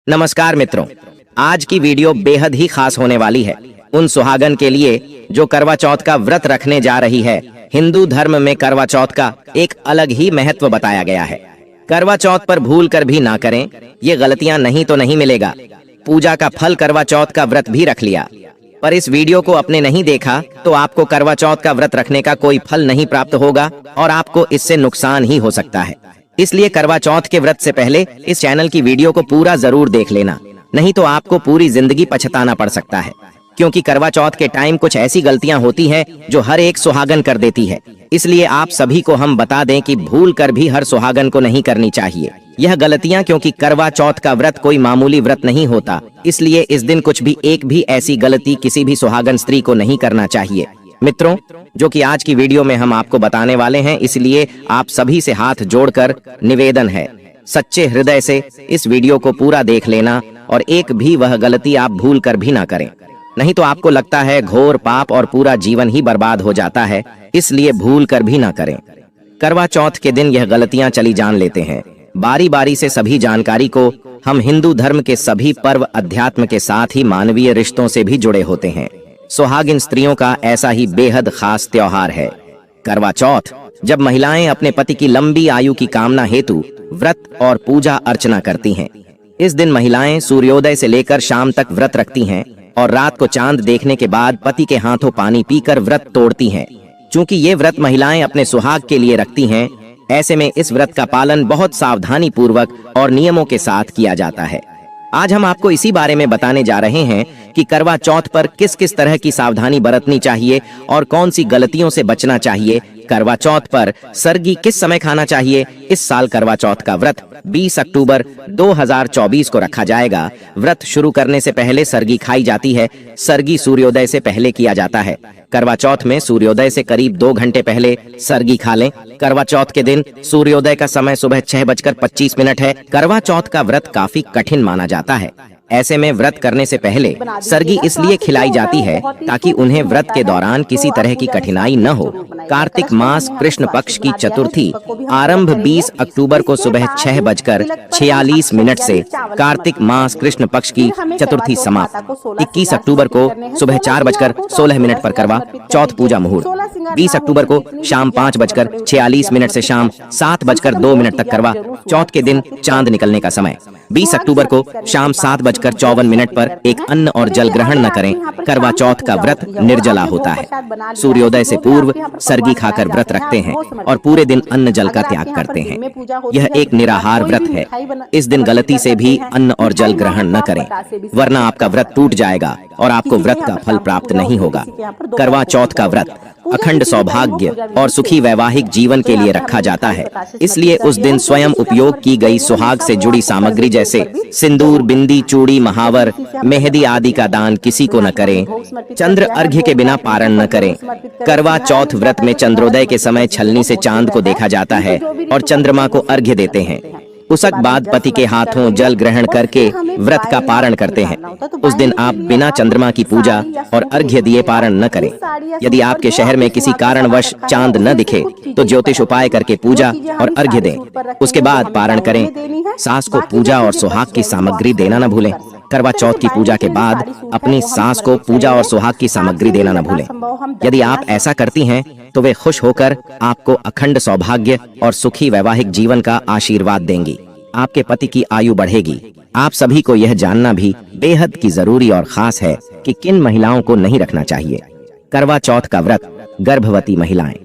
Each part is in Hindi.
नमस्कार मित्रों, आज की वीडियो बेहद ही खास होने वाली है उन सुहागन के लिए जो करवा चौथ का व्रत रखने जा रही है। हिंदू धर्म में करवा चौथ का एक अलग ही महत्व बताया गया है। करवा चौथ पर भूल कर भी ना करें, ये गलतियां नहीं तो नहीं मिलेगा। पूजा का फल करवा चौथ का व्रत भी रख लिया, पर इस वीडियो को आपने नहीं देखा तो आपको करवा चौथ का व्रत रखने का कोई फल नहीं प्राप्त होगा और आपको इससे नुकसान ही हो सकता है। इसलिए करवा चौथ के व्रत से पहले इस चैनल की वीडियो को पूरा जरूर देख लेना, नहीं तो आपको पूरी जिंदगी पछताना पड़ सकता है। क्योंकि करवा चौथ के टाइम कुछ ऐसी गलतियां होती हैं जो हर एक सुहागन कर देती है। इसलिए आप सभी को हम बता दें कि भूल कर भी हर सुहागन को नहीं करनी चाहिए यह गलतियां, क्योंकि करवा चौथ का व्रत कोई मामूली व्रत नहीं होता। इसलिए इस दिन कुछ भी एक भी ऐसी गलती किसी भी सुहागन स्त्री को नहीं करना चाहिए। मित्रों, जो कि आज की वीडियो में हम आपको बताने वाले हैं, इसलिए आप सभी से हाथ जोड़कर निवेदन है, सच्चे हृदय से इस वीडियो को पूरा देख लेना और एक भी वह गलती आप भूल कर भी ना करें, नहीं तो आपको लगता है घोर पाप और पूरा जीवन ही बर्बाद हो जाता है। इसलिए भूल कर भी ना करें। करवा चौथ के दिन यह गलतियां चली जान लेते हैं। बारी बारी से सभी जानकारी को हम हिंदू धर्म के सभी पर्व अध्यात्म के साथ ही मानवीय रिश्तों से भी जुड़े होते हैं। सुहागिन स्त्रियों का ऐसा ही बेहद खास त्योहार है करवा चौथ, जब महिलाएं अपने पति की लंबी आयु की कामना हेतु व्रत और पूजा अर्चना करती हैं। इस दिन महिलाएं सूर्योदय से लेकर शाम तक व्रत रखती हैं और रात को चांद देखने के बाद पति के हाथों पानी पीकर व्रत तोड़ती हैं। चूंकि ये व्रत महिलाएं अपने सुहाग के लिए रखती हैं, ऐसे में इस व्रत का पालन बहुत सावधानी पूर्वक और नियमों के साथ किया जाता है। आज हम आपको इसी बारे में बताने जा रहे हैं कि करवा चौथ पर किस किस तरह की सावधानी बरतनी चाहिए और कौन सी गलतियों से बचना चाहिए। करवा चौथ पर सरगी किस समय खाना चाहिए। इस साल करवा चौथ का व्रत 20 अक्टूबर 2024 को रखा जाएगा। व्रत शुरू करने से पहले सरगी खाई जाती है। सरगी सूर्योदय से पहले किया जाता है। करवा चौथ में सूर्योदय से करीब 2 घंटे पहले सरगी खा लें। करवा चौथ के दिन सूर्योदय का समय सुबह 6:25 है। करवा चौथ का व्रत काफी कठिन माना जाता है। ऐसे में व्रत करने से पहले सरगी इसलिए खिलाई जाती है ताकि उन्हें व्रत के दौरान किसी तरह की कठिनाई न हो। कार्तिक मास कृष्ण पक्ष की चतुर्थी आरंभ 20 अक्टूबर को सुबह 6:46 से कार्तिक मास कृष्ण पक्ष की चतुर्थी समाप्त। 21 अक्टूबर को सुबह 4:16 पर करवा चौथ पूजा मुहूर्त। 20 अक्टूबर को शाम 5:46 से शाम 7:02 तक करवा चौथ के दिन चांद निकलने का समय। 20 अक्टूबर को शाम 7:54 पर एक अन्न और जल ग्रहण न करें। करवा चौथ का व्रत निर्जला होता है। सूर्योदय से पूर्व सरगी खाकर व्रत रखते हैं और पूरे दिन अन्न जल का त्याग करते हैं। यह एक निराहार व्रत है। इस दिन गलती से भी अन्न और जल ग्रहण न करें, वरना आपका व्रत टूट जाएगा और आपको व्रत का फल प्राप्त नहीं होगा। करवा चौथ का व्रत अखंड सौभाग्य और सुखी वैवाहिक जीवन के लिए रखा जाता है। इसलिए उस दिन स्वयं उपयोग की गई सुहाग से जुड़ी सामग्री जैसे सिंदूर, बिंदी, चूड़ी, महावर, मेहंदी आदि का दान किसी को न करें। चंद्र अर्घ्य के बिना पारण न करें। करवा चौथ व्रत में चंद्रोदय के समय छलनी से चांद को देखा जाता है और चंद्रमा को अर्घ्य देते हैं। उसक बाद पति के हाथों जल ग्रहण करके व्रत का पारण करते हैं। उस दिन आप बिना चंद्रमा की पूजा और अर्घ्य दिए पारण न करें। यदि आपके शहर में किसी कारणवश चांद न दिखे तो ज्योतिष उपाय करके पूजा और अर्घ्य दें, उसके बाद पारण करें। सास को पूजा और सुहाग की सामग्री देना न भूलें। करवा चौथ की पूजा के बाद अपनी सास को पूजा और सुहाग की सामग्री देना न भूलें। यदि आप ऐसा करती हैं तो वे खुश होकर आपको अखंड सौभाग्य और सुखी वैवाहिक जीवन का आशीर्वाद देंगी। आपके पति की आयु बढ़ेगी। आप सभी को यह जानना भी बेहद की जरूरी और खास है कि किन महिलाओं को नहीं रखना चाहिए। करवा चौथ का व्रत गर्भवती महिलाएं।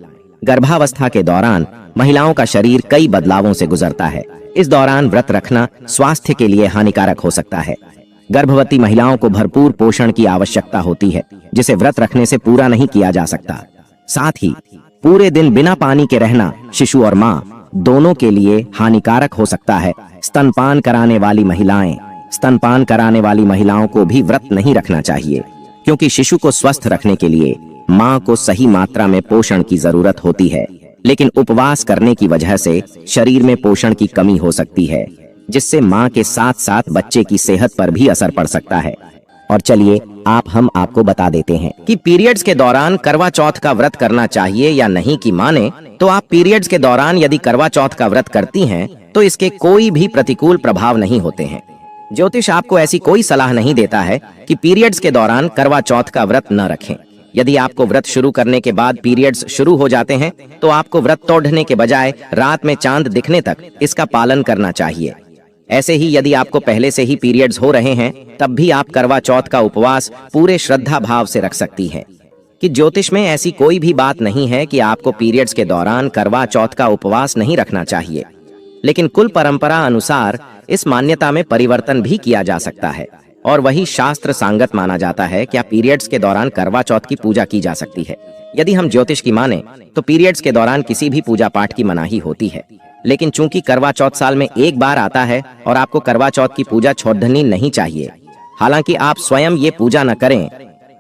गर्भावस्था के दौरान महिलाओं का शरीर कई बदलावों से गुजरता है। इस दौरान व्रत रखना स्वास्थ्य के लिए हानिकारक हो सकता है। गर्भवती महिलाओं को भरपूर पोषण की आवश्यकता होती है, जिसे व्रत रखने से पूरा नहीं किया जा सकता। साथ ही पूरे दिन बिना पानी के रहना शिशु और मां दोनों के लिए हानिकारक हो सकता है। स्तनपान कराने वाली महिलाओं को भी व्रत नहीं रखना चाहिए, क्योंकि शिशु को स्वस्थ रखने के लिए मां को सही मात्रा में पोषण की जरूरत होती है। लेकिन उपवास करने की वजह से शरीर में पोषण की कमी हो सकती है, जिससे मां के साथ साथ बच्चे की सेहत पर भी असर पड़ सकता है। और चलिए हम आपको बता देते हैं कि पीरियड्स के दौरान करवा चौथ का व्रत करना चाहिए या नहीं की माने तो आप पीरियड्स के दौरान यदि करवा चौथ का व्रत करती हैं तो इसके कोई भी प्रतिकूल प्रभाव नहीं होते हैं। ज्योतिष आपको ऐसी कोई सलाह नहीं देता है कि पीरियड्स के दौरान करवा चौथ का व्रत न रखें। यदि आपको व्रत शुरू करने के बाद पीरियड्स शुरू हो जाते हैं तो आपको व्रत तोड़ने के बजाय रात में चांद दिखने तक इसका पालन करना चाहिए। ऐसे ही यदि आपको पहले से ही पीरियड्स हो रहे हैं तब भी आप करवा चौथ का उपवास पूरे श्रद्धा भाव से रख सकती हैं। कि ज्योतिष में ऐसी कोई भी बात नहीं है कि आपको पीरियड्स के दौरान करवा चौथ का उपवास नहीं रखना चाहिए, लेकिन कुल परंपरा अनुसार इस मान्यता में परिवर्तन भी किया जा सकता है और वही शास्त्र सांगत माना जाता है। क्या पीरियड्स के दौरान करवा चौथ की पूजा की जा सकती है? यदि हम ज्योतिष की माने तो पीरियड्स के दौरान किसी भी पूजा पाठ की मनाही होती है, लेकिन चूंकि करवा चौथ साल में एक बार आता है और आपको करवा चौथ की पूजा छोड़नी नहीं चाहिए। हालांकि आप स्वयं ये पूजा न करें,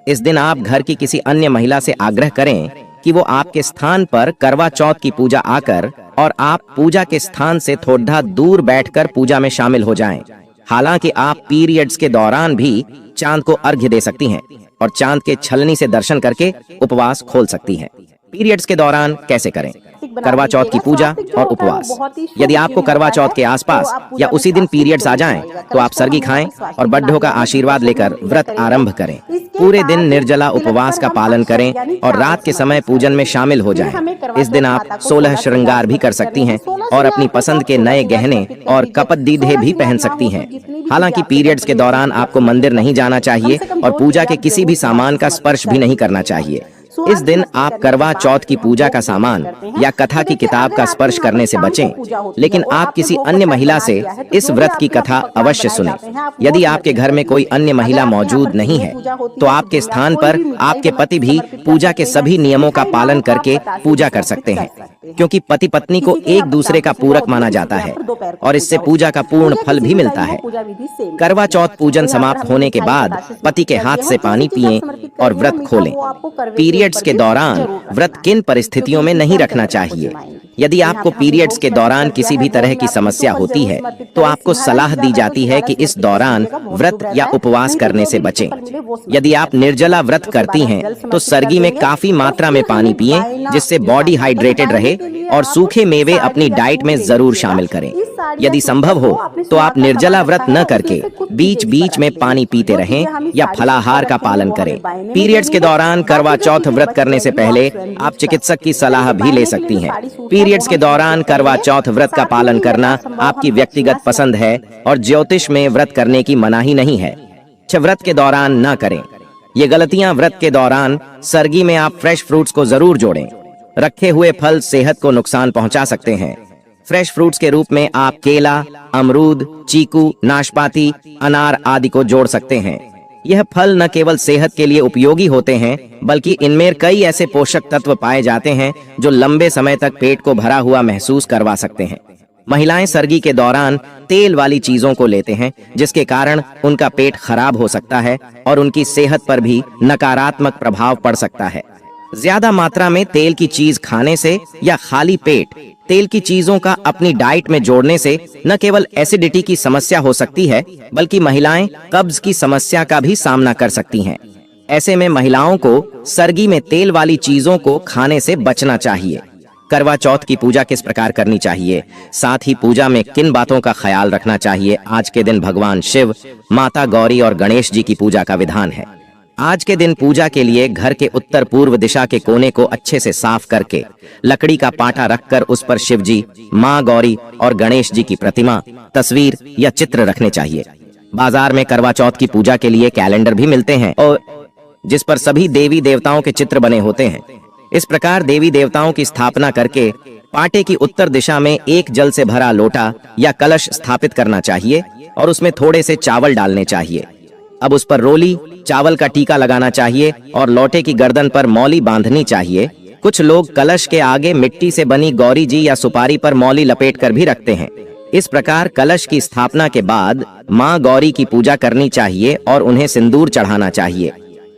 इस दिन आप घर की किसी अन्य महिला से आग्रह करें कि वो आपके स्थान पर करवा चौथ की पूजा आकर और आप पूजा के स्थान से थोड़ा दूर बैठकर पूजा में शामिल हो जाएं। हालांकि आप पीरियड्स के दौरान भी चांद को अर्घ्य दे सकती हैं और चांद के छलनी से दर्शन करके उपवास खोल सकती हैं। पीरियड्स के दौरान कैसे करें करवा चौथ की पूजा और उपवास? यदि आपको करवा चौथ के आसपास या उसी दिन पीरियड्स आ जाएं, तो आप सरगी खाएं और बड्ढों का आशीर्वाद लेकर व्रत आरंभ करें। पूरे दिन निर्जला उपवास का पालन करें और रात के समय पूजन में शामिल हो जाएं। इस दिन आप 16 श्रृंगार भी कर सकती हैं और अपनी पसंद के नए गहने और कपत दीधे भी पहन सकती हैं। हालांकि पीरियड्स के दौरान आपको मंदिर नहीं जाना चाहिए और पूजा के किसी भी सामान का स्पर्श भी नहीं करना चाहिए। इस दिन आप करवा चौथ की पूजा का सामान या कथा की किताब का स्पर्श करने से बचें, लेकिन आप किसी अन्य महिला से इस व्रत की कथा अवश्य सुनें। यदि आपके घर में कोई अन्य महिला मौजूद नहीं है तो आपके स्थान पर आपके पति भी पूजा के सभी नियमों का पालन करके पूजा कर सकते हैं, क्योंकि पति पत्नी को एक दूसरे का पूरक माना जाता है और इससे पूजा का पूर्ण फल भी मिलता है। करवा चौथ पूजन समाप्त होने के बाद पति के हाथ से पानी पिएं और व्रत खोलें। पीरियड्स के दौरान व्रत किन परिस्थितियों में नहीं रखना चाहिए? यदि आपको पीरियड्स के दौरान किसी भी तरह की समस्या होती है तो आपको सलाह दी जाती है कि इस दौरान व्रत या उपवास करने से बचें। यदि आप निर्जला व्रत करती हैं तो सर्गी में काफी मात्रा में पानी पिएं, जिससे बॉडी हाइड्रेटेड रहे, और सूखे मेवे अपनी डाइट में जरूर शामिल करें। यदि संभव हो तो आप निर्जला व्रत न करके बीच बीच में पानी पीते रहें या फलाहार का पालन करें। पीरियड्स के दौरान करवा चौथ व्रत करने से पहले आप चिकित्सक की सलाह भी ले सकती हैं। पीरियड्स के दौरान करवा चौथ व्रत का पालन करना आपकी व्यक्तिगत पसंद है और ज्योतिष में व्रत करने की मनाही नहीं है। व्रत के दौरान न करें ये गलतियां। व्रत के दौरान सर्गी में आप फ्रेश फ्रूट्स को जरूर जोड़ें। रखे हुए फल सेहत को नुकसान पहुंचा सकते हैं। फ्रेश फ्रूट्स के रूप में आप केला, अमरूद, चीकू, नाशपाती, अनार आदि को जोड़ सकते हैं। यह फल न केवल सेहत के लिए उपयोगी होते हैं, बल्कि इनमें कई ऐसे पोषक तत्व पाए जाते हैं जो लंबे समय तक पेट को भरा हुआ महसूस करवा सकते हैं। महिलाएं सर्गी के दौरान तेल वाली चीजों को लेते हैं, जिसके कारण उनका पेट खराब हो सकता है और उनकी सेहत पर भी नकारात्मक प्रभाव पड़ सकता है। ज्यादा मात्रा में तेल की चीज खाने से या खाली पेट तेल की चीजों का अपनी डाइट में जोड़ने से न केवल एसिडिटी की समस्या हो सकती है, बल्कि महिलाएं कब्ज की समस्या का भी सामना कर सकती हैं। ऐसे में महिलाओं को सर्गी में तेल वाली चीजों को खाने से बचना चाहिए। करवा चौथ की पूजा किस प्रकार करनी चाहिए, साथ ही पूजा में किन बातों का ख्याल रखना चाहिए, आज के दिन भगवान शिव, माता गौरी और गणेश जी की पूजा का विधान है। आज के दिन पूजा के लिए घर के उत्तर पूर्व दिशा के कोने को अच्छे से साफ करके लकड़ी का पाटा रखकर उस पर शिव जी, माँ गौरी और गणेश जी की प्रतिमा, तस्वीर या चित्र रखने चाहिए। बाजार में करवा चौथ की पूजा के लिए कैलेंडर भी मिलते हैं और जिस पर सभी देवी देवताओं के चित्र बने होते हैं। इस प्रकार देवी देवताओं की स्थापना करके पाटे की उत्तर दिशा में एक जल से भरा लोटा या कलश स्थापित करना चाहिए और उसमें थोड़े से चावल डालने चाहिए। अब उस पर रोली चावल का टीका लगाना चाहिए और लोटे की गर्दन पर मौली बांधनी चाहिए। कुछ लोग कलश के आगे मिट्टी से बनी गौरी जी या सुपारी पर मौली लपेट कर भी रखते हैं। इस प्रकार कलश की स्थापना के बाद माँ गौरी की पूजा करनी चाहिए और उन्हें सिंदूर चढ़ाना चाहिए।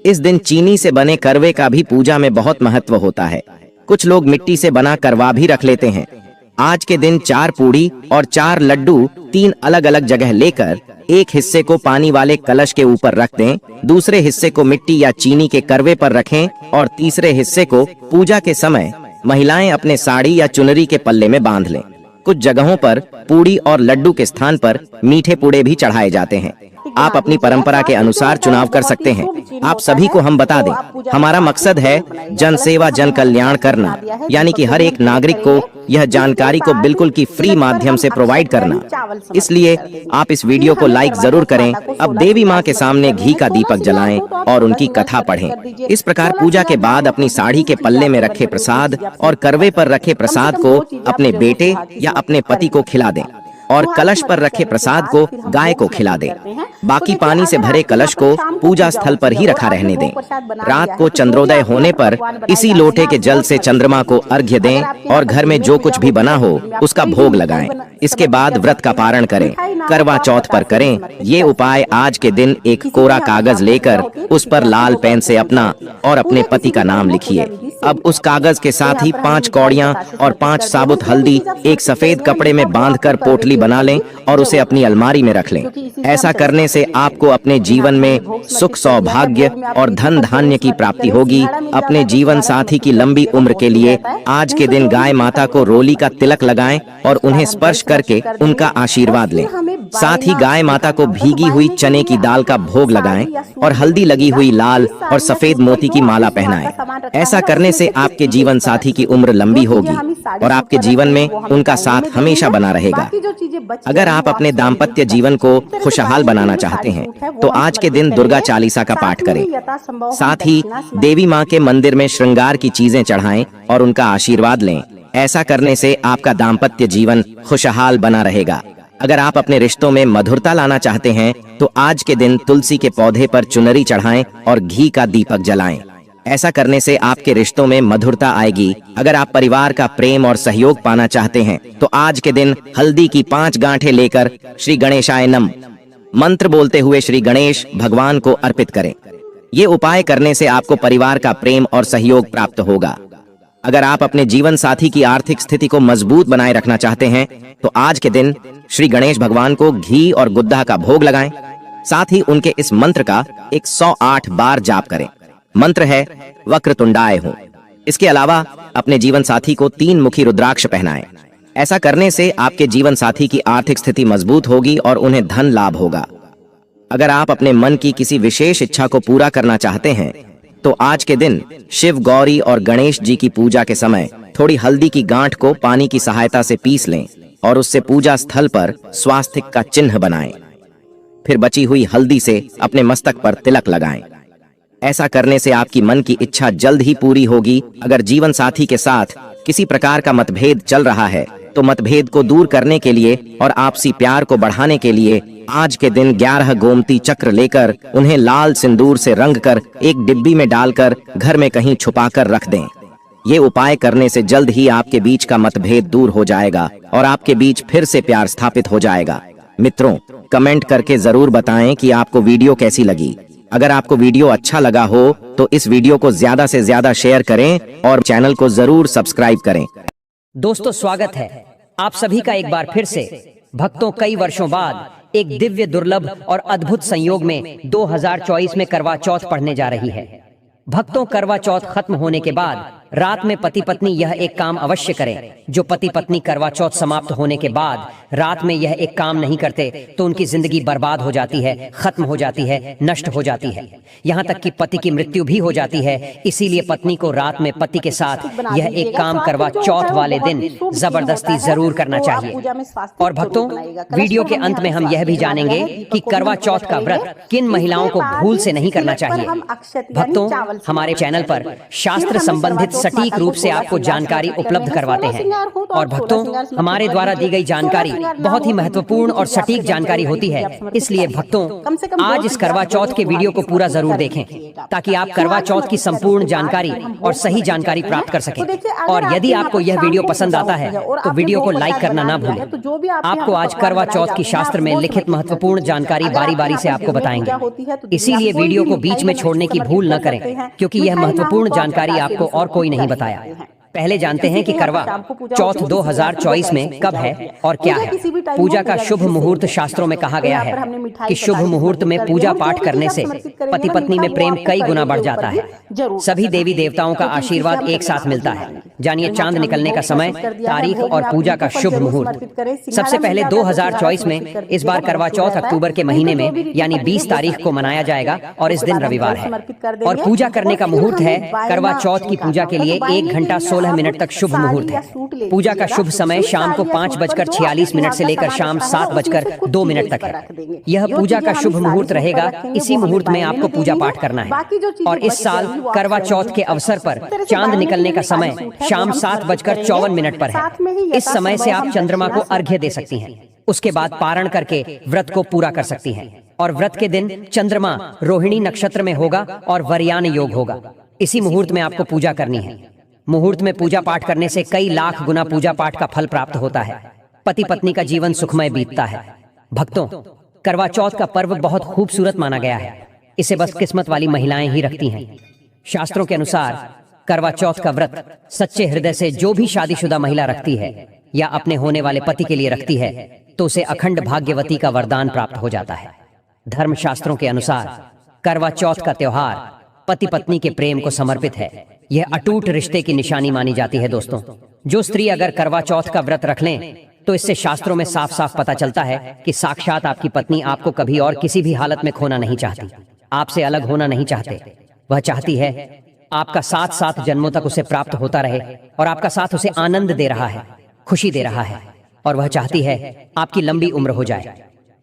इस दिन चीनी से बने करवे का भी पूजा में बहुत महत्व होता है। कुछ लोग मिट्टी से बना करवा भी रख लेते हैं। आज के दिन 4 पूड़ी और 4 लड्डू 3 अलग अलग जगह लेकर एक हिस्से को पानी वाले कलश के ऊपर रख दें, दूसरे हिस्से को मिट्टी या चीनी के करवे पर रखें और तीसरे हिस्से को पूजा के समय महिलाएं अपने साड़ी या चुनरी के पल्ले में बांध लें। कुछ जगहों पर पूड़ी और लड्डू के स्थान पर मीठे पूड़े भी चढ़ाए जाते हैं। आप अपनी परंपरा के अनुसार चुनाव कर सकते हैं। आप सभी को हम बता दें, हमारा मकसद है जन सेवा जन कल्याण करना, यानी कि हर एक नागरिक को यह जानकारी को बिल्कुल की फ्री माध्यम से प्रोवाइड करना। इसलिए आप इस वीडियो को लाइक जरूर करें। अब देवी माँ के सामने घी का दीपक जलाएं और उनकी कथा पढ़ें। इस प्रकार पूजा के बाद अपनी साड़ी के पल्ले में रखे प्रसाद और करवे पर रखे प्रसाद को अपने बेटे या अपने पति को खिला दें और कलश पर रखे प्रसाद को गाय को खिला दें। बाकी पानी से भरे कलश को पूजा स्थल पर ही रखा रहने दें। रात को चंद्रोदय होने पर इसी लोटे के जल से चंद्रमा को अर्घ्य दें और घर में जो कुछ भी बना हो उसका भोग लगाएं। इसके बाद व्रत का पारण करें। करवा चौथ पर करें ये उपाय। आज के दिन एक कोरा कागज लेकर उस पर लाल पेन से अपना और अपने पति का नाम लिखिए। अब उस कागज के साथ ही 5 कौड़ियां और 5 साबुत हल्दी एक सफेद कपड़े में बांधकर पोटली बना लें और उसे अपनी अलमारी में रख लें। ऐसा करने से आपको अपने जीवन में सुख सौभाग्य और धन धान्य की प्राप्ति होगी। अपने जीवन साथी की लंबी उम्र के लिए आज के दिन गाय माता को रोली का तिलक लगाएं और उन्हें स्पर्श करके उनका आशीर्वाद लें। साथ ही गाय माता को भीगी हुई चने की दाल का भोग लगाएं और हल्दी लगी हुई लाल और सफेद मोती की माला पहनाएं। ऐसा करने से आपके जीवन साथी की उम्र लंबी होगी और आपके जीवन में उनका साथ हमेशा बना रहेगा। अगर आप अपने दाम्पत्य जीवन को खुशहाल बनाना चाहते हैं तो आज के दिन दुर्गा चालीसा का पाठ करें। साथ ही देवी माँ के मंदिर में श्रृंगार की चीजें चढ़ाएं और उनका आशीर्वाद लें। ऐसा करने से आपका दाम्पत्य जीवन खुशहाल बना रहेगा। अगर आप अपने रिश्तों में मधुरता लाना चाहते हैं तो आज के दिन तुलसी के पौधे पर चुनरी चढ़ाएं और घी का दीपक जलाएं। ऐसा करने से आपके रिश्तों में मधुरता आएगी। अगर आप परिवार का प्रेम और सहयोग पाना चाहते हैं तो आज के दिन हल्दी की 5 गांठें लेकर श्री गणेशाय नमः मंत्र बोलते हुए श्री गणेश भगवान को अर्पित करें। ये उपाय करने से आपको परिवार का प्रेम और सहयोग प्राप्त होगा। अगर आप अपने जीवन साथी की आर्थिक स्थिति को मजबूत बनाए रखना चाहते हैं तो आज के दिन श्री गणेश भगवान को घी और गुद्दा का भोग लगाएं। साथ ही उनके इस मंत्र का 108 बार जाप करें। मंत्र है वक्रतुंडाय हूं। इसके अलावा अपने जीवन साथी को 3 मुखी रुद्राक्ष पहनाएं। ऐसा करने से आपके जीवन साथी की आर्थिक स्थिति मजबूत होगी और उन्हें धन लाभ होगा। अगर आप अपने मन की किसी विशेष इच्छा को पूरा करना चाहते हैं तो आज के दिन शिव गौरी और गणेश जी की पूजा के समय थोड़ी हल्दी की गांठ को पानी की सहायता से पीस लें और उससे पूजा स्थल पर स्वास्तिक का चिन्ह बनाएं। फिर बची हुई हल्दी से अपने मस्तक पर तिलक लगाएं। ऐसा करने से आपकी मन की इच्छा जल्द ही पूरी होगी। अगर जीवन साथी के साथ किसी प्रकार का मतभेद चल रहा है तो मतभेद को दूर करने के लिए और आपसी प्यार को बढ़ाने के लिए आज के दिन 11 गोमती चक्र लेकर उन्हें लाल सिंदूर से रंग कर एक डिब्बी में डालकर घर में कहीं छुपाकर रख दें। ये उपाय करने से जल्द ही आपके बीच का मतभेद दूर हो जाएगा और आपके बीच फिर से प्यार स्थापित हो जाएगा। मित्रों, कमेंट करके जरूर बताएं कि आपको वीडियो कैसी लगी। अगर आपको वीडियो अच्छा लगा हो तो इस वीडियो को ज्यादा से ज्यादा शेयर करें और चैनल को जरूर सब्सक्राइब करें। दोस्तों, स्वागत है आप सभी का एक बार फिर से। भक्तों, कई वर्षों बाद एक दिव्य दुर्लभ और अद्भुत संयोग में 2024 में करवा चौथ पढ़ने जा रही है। भक्तों, करवा चौथ खत्म होने के बाद रात में पति पत्नी यह एक काम अवश्य करें। जो पति पत्नी करवा चौथ समाप्त होने के बाद रात में यह एक काम नहीं करते तो उनकी जिंदगी बर्बाद हो जाती है, खत्म हो जाती है, नष्ट हो जाती है। यहाँ तक कि पति की मृत्यु भी हो जाती है। इसीलिए पत्नी को रात में पति के साथ यह एक काम करवा चौथ वाले दिन जबरदस्ती जरूर करना चाहिए। और भक्तों, वीडियो के अंत में हम यह भी जानेंगे कि करवा चौथ का व्रत किन महिलाओं को भूल से नहीं करना चाहिए। भक्तों, हमारे चैनल पर शास्त्र संबंधित सटीक रूप से आपको जानकारी उपलब्ध करवाते हैं। और भक्तों, हमारे द्वारा दी गई जानकारी बहुत ही महत्वपूर्ण और सटीक जानकारी होती है। इसलिए भक्तों, आज इस करवा चौथ के वीडियो को पूरा जरूर देखें ताकि आप करवा चौथ की संपूर्ण जानकारी और सही जानकारी प्राप्त कर सकें। और यदि आपको यह वीडियो पसंद आता है तो वीडियो को लाइक करना ना भूलें। आपको आज करवा चौथ की शास्त्र में लिखित महत्वपूर्ण जानकारी बारी बारी से आपको बताएंगे। इसीलिए वीडियो को बीच में छोड़ने की भूल न करें, क्योंकि यह महत्वपूर्ण जानकारी आपको और कोई नहीं बताया। पहले जानते हैं कि करवा चौथ 2024 में कब है और क्या है। पूजा का शुभ मुहूर्त शास्त्रों में कहा गया है कि शुभ मुहूर्त में पूजा पाठ करने से पति पत्नी में प्रेम कई गुना बढ़ जाता है। सभी देवी देवताओं का आशीर्वाद एक साथ मिलता है। जानिए चांद निकलने का समय, तारीख और पूजा का शुभ मुहूर्त। सबसे पहले 2024 में इस बार करवा चौथ अक्टूबर के महीने में यानी 20 तारीख को मनाया जाएगा और इस दिन रविवार है। और पूजा करने का मुहूर्त है करवा चौथ की पूजा के लिए 1 घंटा 16 मिनट तक शुभ मुहूर्त है। पूजा का शुभ समय शाम को 5:46 से लेकर शाम 7:02 तक है। यह पूजा का शुभ मुहूर्त रहेगा। इसी मुहूर्त में आपको पूजा पाठ करना है। और इस साल करवा चौथ के अवसर पर चांद निकलने का समय शाम 7:54 पर है। इस समय से आप चंद्रमा को अर्घ्य दे सकती हैं। उसके बाद पारण करके व्रत को पूरा कर सकती हैं। और व्रत के दिन चंद्रमा रोहिणी नक्षत्र में होगा और वरयान योग होगा। इसी मुहूर्त में आपको पूजा करनी है। मुहूर्त में पूजा पाठ करने से कई लाख गुना पूजा पाठ का फल प्राप्त होता है। पति पत्नी का जीवन सुखमय बीतता है। भक्तों, करवा चौथ का पर्व बहुत खूबसूरत माना गया है। इसे बस किस्मत वाली महिलाएं ही रखती हैं। शास्त्रों के अनुसार करवा चौथ का व्रत सच्चे हृदय से जो भी शादीशुदा महिला रखती है या अपने होने वाले पति के लिए रखती है तो उसे अखंड भाग्यवती का वरदान प्राप्त हो जाता है। धर्म शास्त्रों के अनुसार करवा चौथ का त्योहार पति पत्नी के प्रेम को समर्पित है। यह अटूट रिश्ते की निशानी मानी जाती है। दोस्तों, जो स्त्री अगर करवा चौथ का व्रत रख लें तो इससे शास्त्रों में साफ साफ पता चलता है कि साक्षात आपकी पत्नी आपको कभी और किसी भी हालत में खोना नहीं चाहती, आपसे अलग होना नहीं चाहते। वह चाहती है आपका साथ 7 जन्मों तक उसे प्राप्त होता रहे और आपका साथ उसे आनंद दे रहा है, खुशी दे रहा है। और वह चाहती है आपकी लंबी उम्र हो जाए।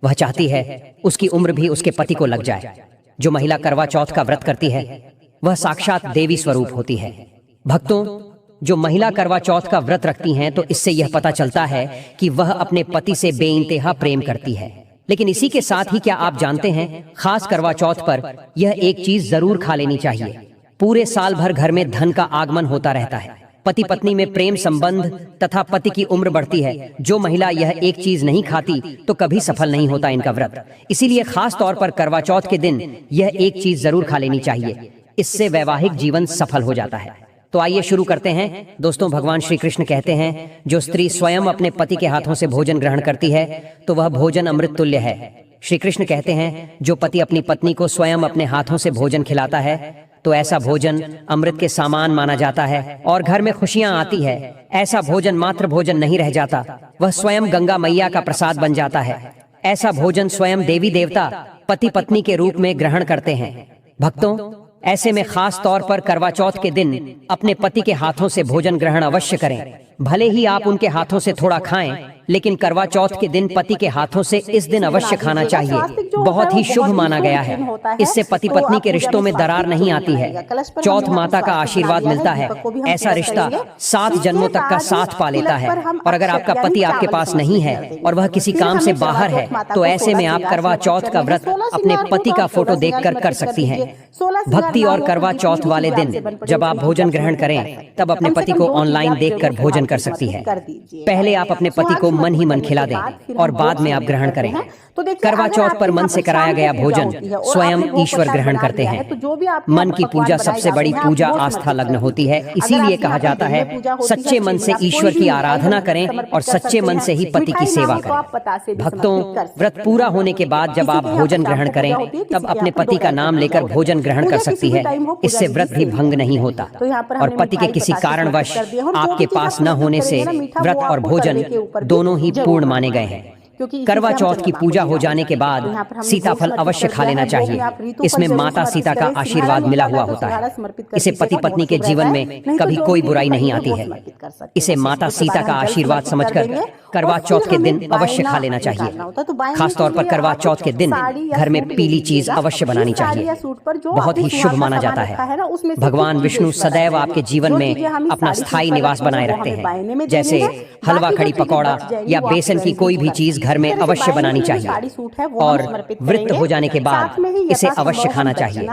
वह चाहती है उसकी उम्र भी उसके पति को लग जाए। जो महिला करवा चौथ का व्रत करती है वह साक्षात देवी स्वरूप होती है। भक्तों, जो महिला करवा चौथ का व्रत रखती हैं तो इससे यह पता चलता है कि वह अपने पति से बेइंतहा प्रेम करती है। लेकिन इसी के साथ ही क्या आप जानते हैं, खास करवा चौथ पर यह एक चीज जरूर खा लेनी चाहिए। पूरे साल भर घर में धन का आगमन होता रहता है। पति पत्नी में प्रेम संबंध तथा पति की उम्र बढ़ती है। जो महिला यह एक चीज नहीं खाती तो कभी सफल नहीं होता इनका व्रत। इसीलिए खास तौर पर करवा चौथ के दिन यह एक चीज जरूर खा लेनी चाहिए। इससे वैवाहिक जीवन सफल हो जाता है। तो आइए शुरू करते हैं। दोस्तों, भगवान श्री कृष्ण कहते हैं जो स्त्री स्वयं अपने पति के हाथों से भोजन ग्रहण करती है तो वह भोजन अमृत तुल्य है। श्री कृष्ण कहते हैं जो पति अपनी पत्नी को स्वयं अपने हाथों से भोजन खिलाता है तो ऐसा भोजन अमृत के समान माना जाता है और घर में खुशियां आती है। ऐसा भोजन मात्र भोजन नहीं रह जाता, वह स्वयं गंगा मैया का प्रसाद बन जाता है। ऐसा भोजन स्वयं देवी देवता पति पत्नी के रूप में ग्रहण करते हैं। भक्तों, ऐसे में खास तौर पर करवा चौथ के दिन अपने पति के हाथों से भोजन ग्रहण अवश्य करें। भले ही आप उनके हाथों से थोड़ा खाएं, लेकिन करवा चौथ के दिन पति के हाथों से इस दिन अवश्य खाना चाहिए। बहुत ही शुभ माना गया है। इससे पति पत्नी के रिश्तों में दरार नहीं आती है। चौथ माता का आशीर्वाद मिलता है। ऐसा रिश्ता 7 जन्मों तक का साथ पा लेता है। और अगर आपका पति आपके पास नहीं है और वह किसी काम से बाहर है तो ऐसे में आप करवा चौथ का व्रत अपने पति का फोटो देखकर कर सकती हैं। भक्ति और करवा चौथ वाले दिन जब आप भोजन ग्रहण करें तब अपने पति को ऑनलाइन देखकर भोजन कर सकती है। पहले आप अपने पति को मन ही मन खिला दें और बाद में आप ग्रहण करें। करवा चौथ पर मन से कराया गया भोजन स्वयं ईश्वर ग्रहण करते हैं। मन की पूजा सबसे बड़ी पूजा आस्था लग्न होती है। इसीलिए कहा जाता है सच्चे मन से ईश्वर की आराधना करें और सच्चे मन से ही पति की सेवा करें। भक्तों, व्रत पूरा होने के बाद जब आप भोजन ग्रहण करें तब अपने पति का नाम लेकर भोजन ग्रहण कर सकती है। इससे व्रत भी भंग नहीं होता और पति के किसी कारणवश आपके पास न होने से व्रत और भोजन दोनों ही पूर्ण माने गए हैं। करवा चौथ की पूजा हो जाने के बाद सीताफल अवश्य खा लेना चाहिए। इसमें माता सीता का आशीर्वाद मिला हुआ होता है। इसे पति पत्नी के जीवन में कभी कोई बुराई नहीं आती है। इसे माता सीता का आशीर्वाद समझकर करवा चौथ के दिन अवश्य खा लेना चाहिए। खासतौर पर करवा चौथ के दिन घर में पीली चीज अवश्य बनानी चाहिए। बहुत ही शुभ माना जाता है। भगवान विष्णु सदैव आपके जीवन में अपना स्थायी निवास बनाए रखते हैं। जैसे हलवा, खड़ी पकौड़ा या बेसन की कोई भी चीज घर में अवश्य बनानी चाहिए और व्रत हो जाने के बाद इसे अवश्य खाना चाहिए।